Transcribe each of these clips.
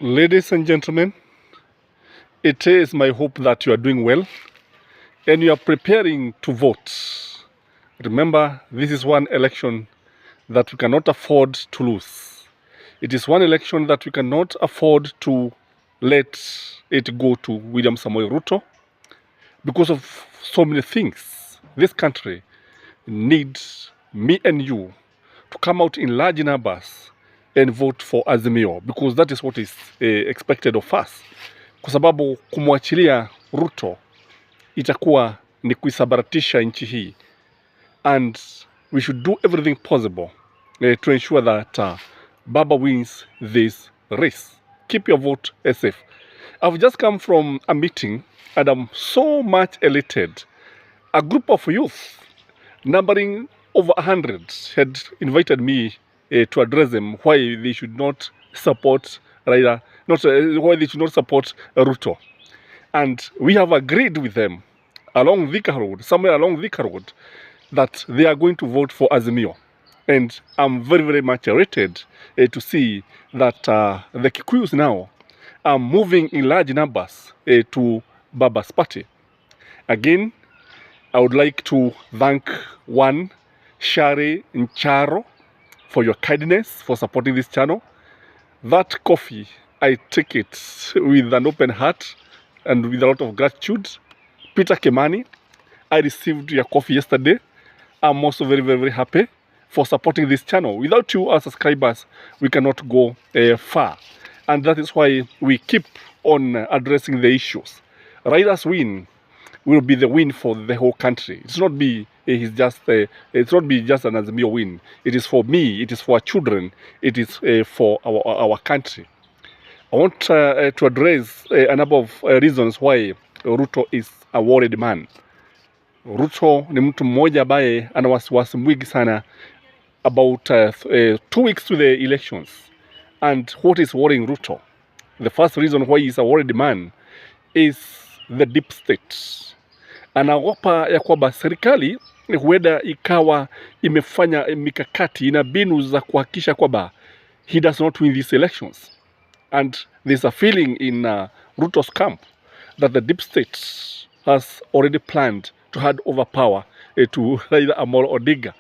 Ladies and gentlemen, it is my hope that you are doing well and you are preparing to vote. Remember, this is one election that we cannot afford to lose. It is one election that we cannot afford to let it go to William Samoei Ruto because of so many things. This country needs me and you to come out in large numbers and vote for Azimio because that is what is expected of us. Kwa sababu kumwachilia Ruto itakuwa ni kuisabaratisha nchi hii, and we should do everything possible to ensure that Baba wins this race. Keep your vote safe. I've just come from a meeting and I'm so much elated. A group of youth numbering over 100 had invited me to address them why they should not support Raila, why they should not support Ruto. And we have agreed with them along Thika Road, somewhere along Thika Road, that they are going to vote for Azimio. And I'm very, very much elated to see that the Kikuyus now are moving in large numbers to Baba's party. Again, I would like to thank one, Shari Ncharo, for your kindness, for supporting this channel. That coffee, I take it with an open heart and with a lot of gratitude. Peter Kemani, I received your coffee yesterday. I'm also very, very, very happy for supporting this channel. Without you as subscribers, we cannot go far. And that is why we keep on addressing the issues. Raila's win will be the win for the whole country. It's not be it's not be just an Azimio win. It is for me, it is for our children, it is for our country. I want to address a number of reasons why Ruto is a worried man. Ruto ni mtu mmoja ambaye ana wasiwasi mwingi sana about 2 weeks to the elections. And what is worrying Ruto? The first reason why he is a worried man is the deep state. Anaogopa ya kwamba serikali huenda ikawa imefanya mikakati na mbinu za kuhakikisha kwamba he does not win these elections. And there's a feeling in Ruto's camp that the deep state has already planned to hand over power to Raila Amolo Odinga.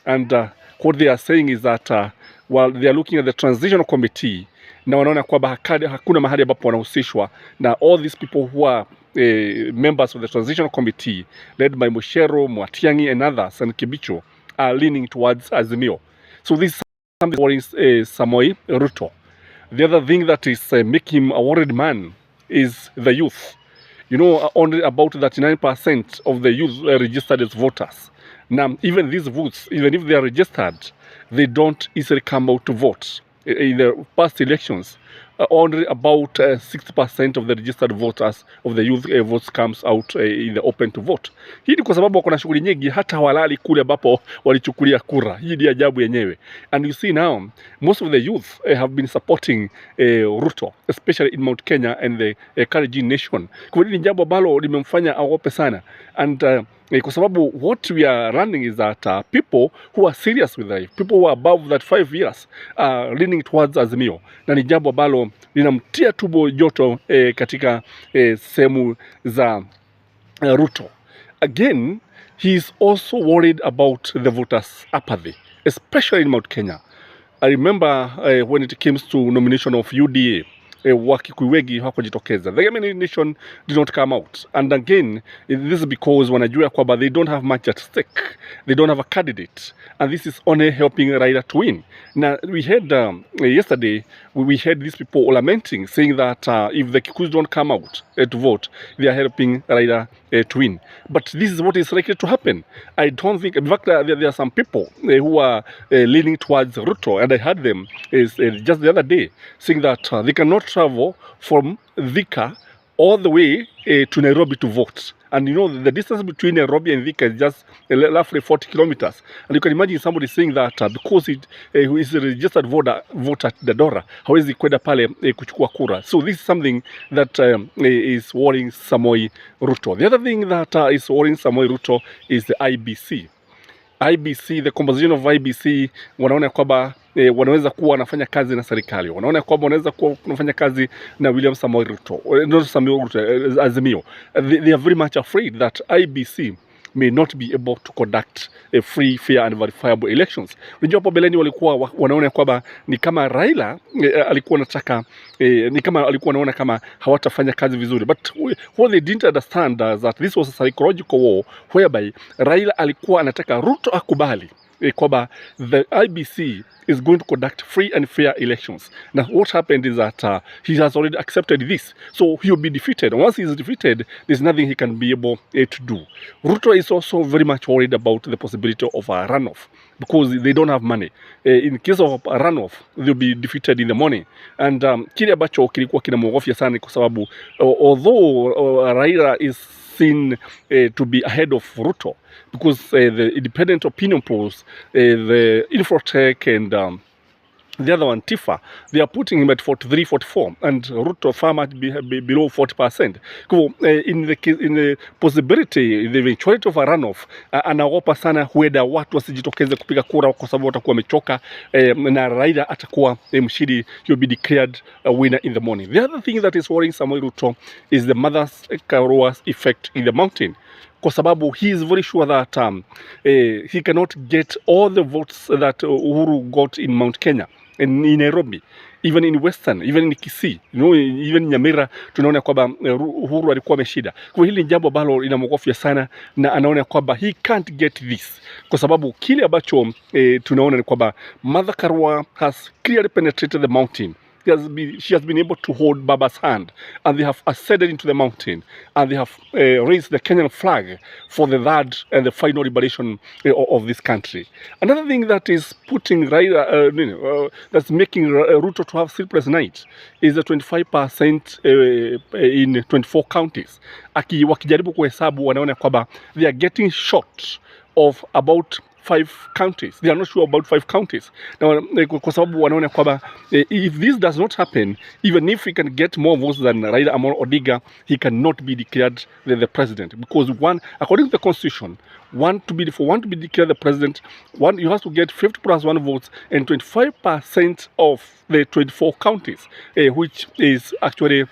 And what they are saying is that while they are looking at the transitional committee, na wanaona kwamba hakuna mahali ambapo wanahusishwa na all these people who are members of the transitional committee led by Mushero, Mwatiangi and others and Kibicho are leaning towards Azimio. So this is something worrying Samoei Ruto. The other thing that is making him a worried man is the youth. You know, only about 39% of the youth are registered as voters. Now, even these votes, even if they are registered, they don't easily come out to vote. In the past elections, only about 60% of the registered voters of the youth votes comes out in the open to vote. Hii ni kwa sababu wako na shughuli nyingi, hata walali kule ambapo walichukulia kura. Hii ni ajabu yenyewe. And you see now, most of the youth have been supporting Ruto, especially in Mount Kenya and the Kalenjin nation. Kwa hili ni jambo ambalo limemfanya aogope sana. And kwa sababu what we are running is that people who are serious with life, people who are above that 5 years are leaning towards Azimio. Na ni jambo ambalo linamtia tubo joto katika sehemu za Ruto. Again, he is also worried about the voters' apathy, especially in Mount Kenya. I remember when it comes to nomination of UDA, Wakikuyu wengi hawakujitokeza. The nomination did not come out. And again, this is because wanajua kwamba they don't have much at stake. They don't have a candidate. And this is only helping Raila to win. Now, we had yesterday, we had these people lamenting, saying that if the Kikuyus don't come out to vote, they are helping Raila to win. But this is what is likely to happen. I don't think, in fact, there are some people who are leaning towards Ruto, and I heard them just the other day saying that they cannot travel from Thika all the way to Nairobi to vote. And you know, the distance between Nairobi and Thika is just roughly 40 kilometers. And you can imagine somebody saying that because he is a registered voter at Dadora, hawezi kwenda pale kuchukua kura. So this is something that is worrying Samoei Ruto. The other thing that is worrying Samoei Ruto is the IBC. IBC, the composition of IBC, wanaona kwamba wanaweza kuwa wanafanya kazi na serikali, wanaona kwamba wanaweza kuwa wanafanya kazi na William Samoei Ruto, Azimio. They are very much afraid that IBC may not be able to conduct a free, fair and verifiable elections. Unajua hapo beleni walikuwa wanaona kwamba ni kama Raila alikuwa anataka ni kama alikuwa anaona kama hawatafanya kazi vizuri, but what they didn't understand that this was a psychological war whereby Raila alikuwa anataka Ruto akubali kwamba the IBC is going to conduct free and fair elections. Now, what happened is that he has already accepted this, so he will be defeated. Once he is defeated, there's nothing he can be able to do. Ruto is also very much worried about the possibility of a runoff because they don't have money. In case of a runoff, they'll be defeated in the morning. And kile ambacho kilikuwa kinamwogofya sana kwa sababu although Raila is seen to be ahead of Ruto because the independent opinion polls, the Infotech and the other one, Tifa, they are putting him at 43, 44, and Ruto far much below 40%. In the possibility, in the eventuality of a runoff, anaogopa sana huenda watu wasijitokeze kupiga kura kwa sababu watakuwa wamechoka na Raila atakuwa mshindi, he'll be declared a winner in the morning. The other thing that is worrying Samoei Ruto is the mother's Karua's effect in the mountain. Kwa sababu he is very sure that he cannot get all the votes that Uhuru got in Mount Kenya, in Nairobi, even in Western, even in Kisii, even in Nyamira, tunaona kwamba Uhuru alikuwa ameshida. Kwa hili ni jambo ambalo linamwogofya sana na anaona kwamba he can't get this. Kwa sababu kile ambacho tunaona ni kwamba Mother Karua has clearly penetrated the mountain. She has been able to hold Baba's hand, and they have ascended into the mountain, and they have raised the Kenyan flag for the third and the final liberation of this country. Another thing that is putting Raila, that's making Ruto to have sleepless nights is the 25% in 24 counties. Wakijaribu kuhesabu wanaona kwamba they are getting short of about 5 counties. They are not sure about 5 counties. Now, kwa sababu wanaona kwamba if this does not happen, even if he can get more votes than Raila Amolo Odinga, he cannot be declared the president. Because according to the constitution, for one to be declared the president, you have to get 50 plus 1 votes and 25% of the 24 counties, which is actually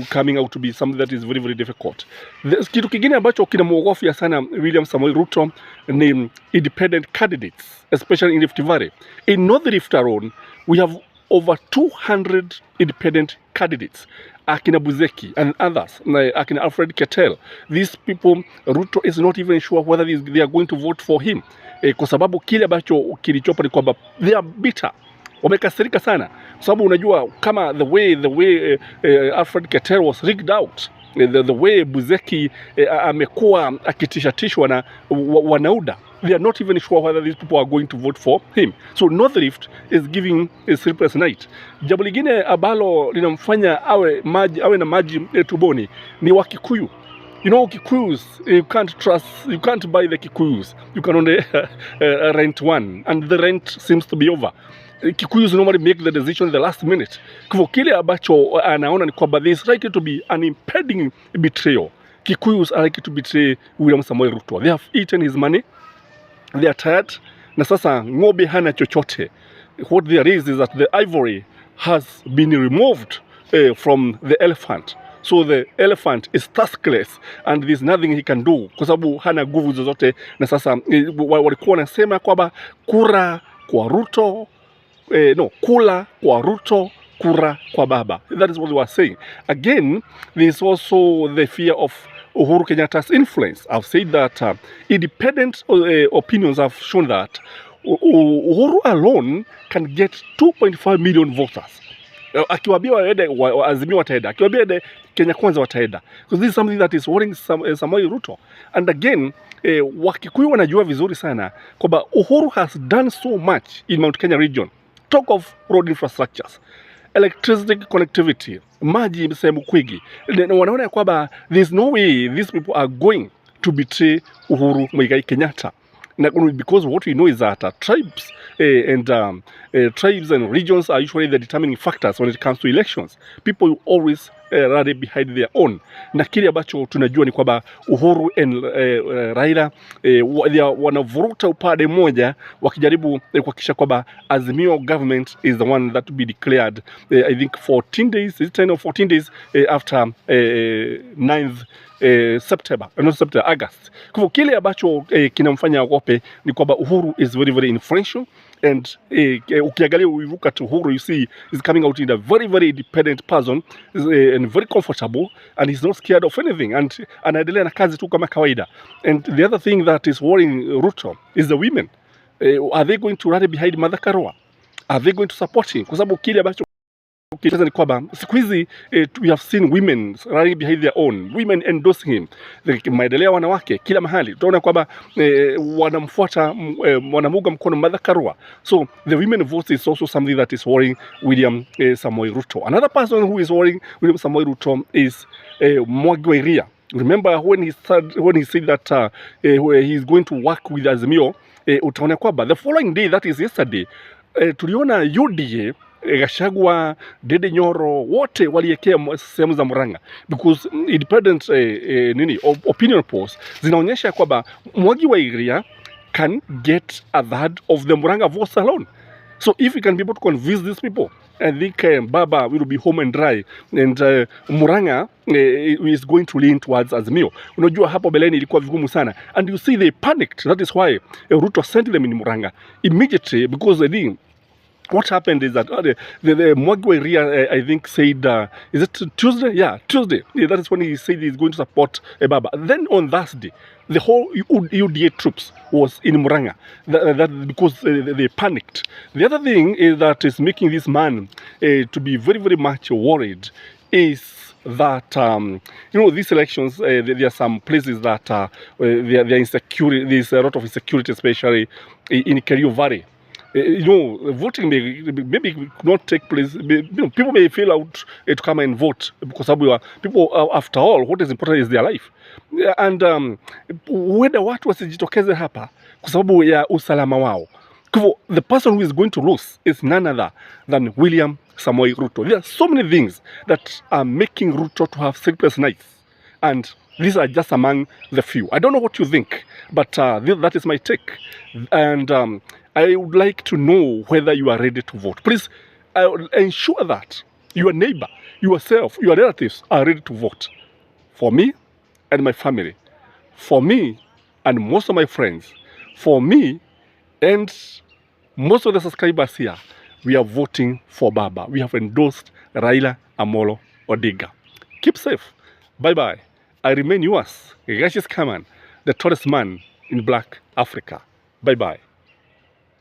coming out to be something that is very, very difficult. Kitu kingine ambacho kinamwogofya sana William Samoei Ruto ni independent candidates, especially in Rift Valley. In North Rift alone, we have over 200 independent candidates. Akina Buzeki and others, Akina Alfred Ketel. These people, Ruto is not even sure whether they are going to vote for him. Kwa sababu kile ambacho kilichopo ni kwamba they are bitter. Wamekasirika sana. Kwa sababu unajua kama the way Alfred Ketel was rigged out, the way Buzeki amekuwa akitishatishwa na wanauda, they are not even sure whether these people are going to vote for him. So North Rift is giving a sleepless night. Jambo lingine ambalo linamfanya awe na maji tuboni ni Wakikuyu. You know, Kikuyus, you can't buy the Kikuyus. You can only rent one, and the rent seems to be over. Kikuyus normally make the decision the last minute. Kwa kile ambacho anaona ni kwamba there is likely to be an impending betrayal. Kikuyus are likely to betray William Samoei Ruto. They have eaten his money. They are tired. Na sasa ng'ombe hana chochote. What there is that the ivory has been removed from the elephant. So the elephant is tuskless and there's nothing he can do kwa sababu hana nguvu zozote. Na sasa walikuwa wanasema kwamba kura kwa Ruto, kula kwa Ruto, kura kwa baba. That is what they were saying. Again, there is also the fear of Uhuru Kenyatta's influence. I've said that independent opinions have shown that Uhuru alone can get 2.5 million voters. Akiwaambia waende Azimio wataenda, akiwaambia waende Kenya Kwanza wataenda. So this is something that is worrying Samoei Ruto. And again, Wakikuyu wanajua vizuri sana kwamba Uhuru has done so much in Mount Kenya region. Talk of road infrastructures, electricity connectivity, maji sehemu kwingi. Wanaona kwamba there's no way these people are going to betray Uhuru Muigai Kenyatta. Because what we know is that tribes and regions are usually the determining factors when it comes to elections. People always rally behind their own. Na kile ambacho tunajua ni kwamba Uhuru and Raila wanavuruta upande mmoja wakijaribu kuhakikisha kwamba Azimio government is the one that will be declared I think 14 days, is it 10 or 14 days after 9th September, not September, August. Kwa hivyo kile ambacho kinamfanya agope ni kwamba Uhuru is very very influential, and ukiangalia you look at Uhuru, you see he's coming out in a very very independent person, and very comfortable, and he's not scared of anything, and anaendelea na kazi tu kama kawaida. And the other thing that is worrying Ruto is the women. Are they going to rally behind Martha Karua? Are they going to support him? Kwa sababu kile ambacho ni kwamba siku hizi we have seen women running behind their own, women endorsing him. Maendeleo wanawake kila mahali utaona kwamba wanamfuata, wanamuunga mkono Martha Karua. So the women vote is also something that is worrying William Samoei Ruto. Another person who is worrying William Samoei Ruto is Mang'Amung'Amu. Remember when he said that he is going to work with Azimio, utaona kwamba the following day, that is yesterday, tuliona UDA Gachagua, Dede Nyoro wote waliekea sehemu za Murang'a, because independent opinion polls zinaonyesha kwamba Mwangi wa Iria can get a third of the Murang'a votes alone. So if we can be able to convince these people, I think Baba will be home and dry, and Murang'a is going to lean towards Azimio. Unajua hapo beleni ilikuwa vigumu sana, and you see they panicked. That is why Ruto sent them in Murang'a immediately, because what happened is that the Mwangi wa Iria, I think, said, is it Tuesday? Yeah, Tuesday. Yeah, that is when he said he's going to support Baba. Then on Thursday, the whole UDA troops was in Murang'a, because they panicked. The other thing is that is making this man to be very, very much worried is that, these elections, there are some places that there are insecurity, there's a lot of insecurity, especially in Kerio Valley. Voting maybe not take place. People may fail out to come and vote because people, after all, what is important is their life. And whether watu wasijitokeze hapa kwa sababu ya usalama wao. The person who is going to lose is none other than William Samoei Ruto. There are so many things that are making Ruto to have sleepless nights, and these are just among the few. I don't know what you think, but that is my take. And I would like to know whether you are ready to vote. Please ensure that your neighbor, yourself, your relatives are ready to vote. For me and my family. For me and most of my friends. For me and most of the subscribers here, we are voting for Baba. We have endorsed Raila Amolo Odinga. Keep safe. Bye-bye. I remain yours, Gashis Kaman, the tallest man in Black Africa. Bye-bye.